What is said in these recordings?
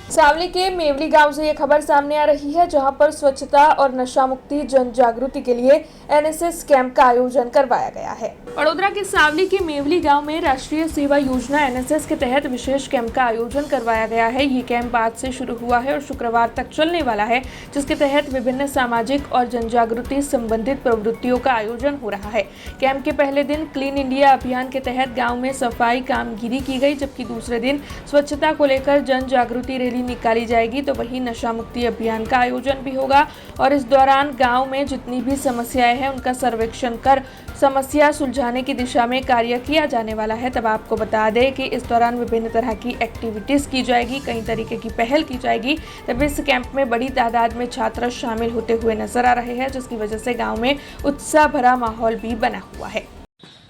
सावली के मेवली गांव से ये खबर सामने आ रही है, जहां पर स्वच्छता और नशा मुक्ति जन जागृति के लिए एनएसएस कैंप का आयोजन करवाया गया है। वडोदरा के सावली के मेवली गांव में राष्ट्रीय सेवा योजना एनएसएस के तहत विशेष कैंप का आयोजन करवाया गया है। ये कैंप आज से शुरू हुआ है और शुक्रवार तक चलने वाला है, जिसके तहत विभिन्न सामाजिक और जन जागृति संबंधित प्रवृत्तियों का आयोजन हो रहा है। कैंप के पहले दिन क्लीन इंडिया अभियान के तहत गाँव में सफाई कामगिरी की गई, जबकि दूसरे दिन स्वच्छता को लेकर जन जागृति रैली निकाली जाएगी। तो वहीं नशा मुक्ति अभियान का आयोजन भी होगा और इस दौरान गांव में जितनी भी समस्याएं हैं उनका सर्वेक्षण कर समस्या सुलझाने की दिशा में कार्य किया जाने वाला है। तब आपको बता दें कि इस दौरान विभिन्न तरह की एक्टिविटीज की जाएगी, कई तरीके की पहल की जाएगी। तब इस कैंप में बड़ी तादाद में छात्र शामिल होते हुए नजर आ रहे हैं, जिसकी वजह से गाँव में उत्साह भरा माहौल भी बना हुआ है।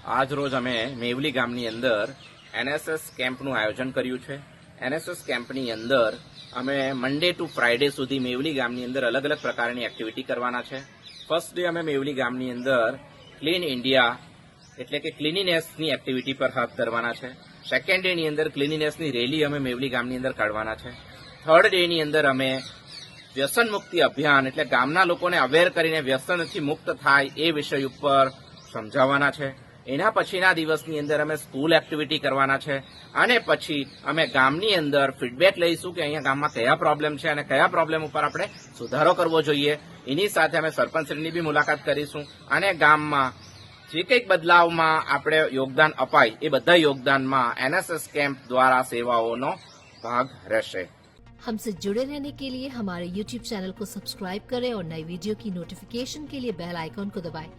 आज रोज अमे मेवली गामनी अंदर एनएसएस केम्पનું આયોજન કર્યું છે। एनएसएस केम्पની અંદર અમે મંડે ટુ ફ્રાઈડે સુધી મેવલી ગામની અંદર અલગ અલગ પ્રકારની એક્ટિવિટી કરવાના છે। ફર્સ્ટ ડે અમે મેવલી ગામની અંદર ક્લીન ઇન્ડિયા એટલે કે ક્લીનીનેસની એક્ટિવિટી પર હાથ ધરવાના છે। સેકન્ડ ડેની અંદર ક્લીનીનેસની રેલી અમે મેવલી ગામની અંદર કાઢવાના છે। થર્ડ ડેની અંદર અમે વ્યસન મુક્તિ અભિયાન એટલે ગામના લોકોને અવેર કરીને વ્યસનથી મુક્ત થાય એ વિષય ઉપર સમજાવવાના છે। એના પછીના દિવસની અંદર અમે સ્કૂલ એક્ટિવિટી કરવાના છે અને પછી અમે ગામની અંદર ફીડબેક લઈશું કે અહીંયા ગામમાં કયા પ્રોબ્લેમ છે અને કયા પ્રોબ્લેમ ઉપર આપણે સુધારો કરવો જોઈએ। એની સાથે અમે સરપંચશ્રીની બી મુલાકાત કરીશું અને ગામમાં જે કંઈક બદલાવમાં આપણે યોગદાન અપાય એ બધા યોગદાનમાં એનએસએસ કેમ્પ દ્વારા સેવાઓનો ભાગ રહેશે। हमसे जुड़े रहने के लिए हमारे YouTube चैनल को सब्सक्राइब करें और नई वीडियो की नोटिफिकेशन के लिए बेल आइकॉन को दबाएं।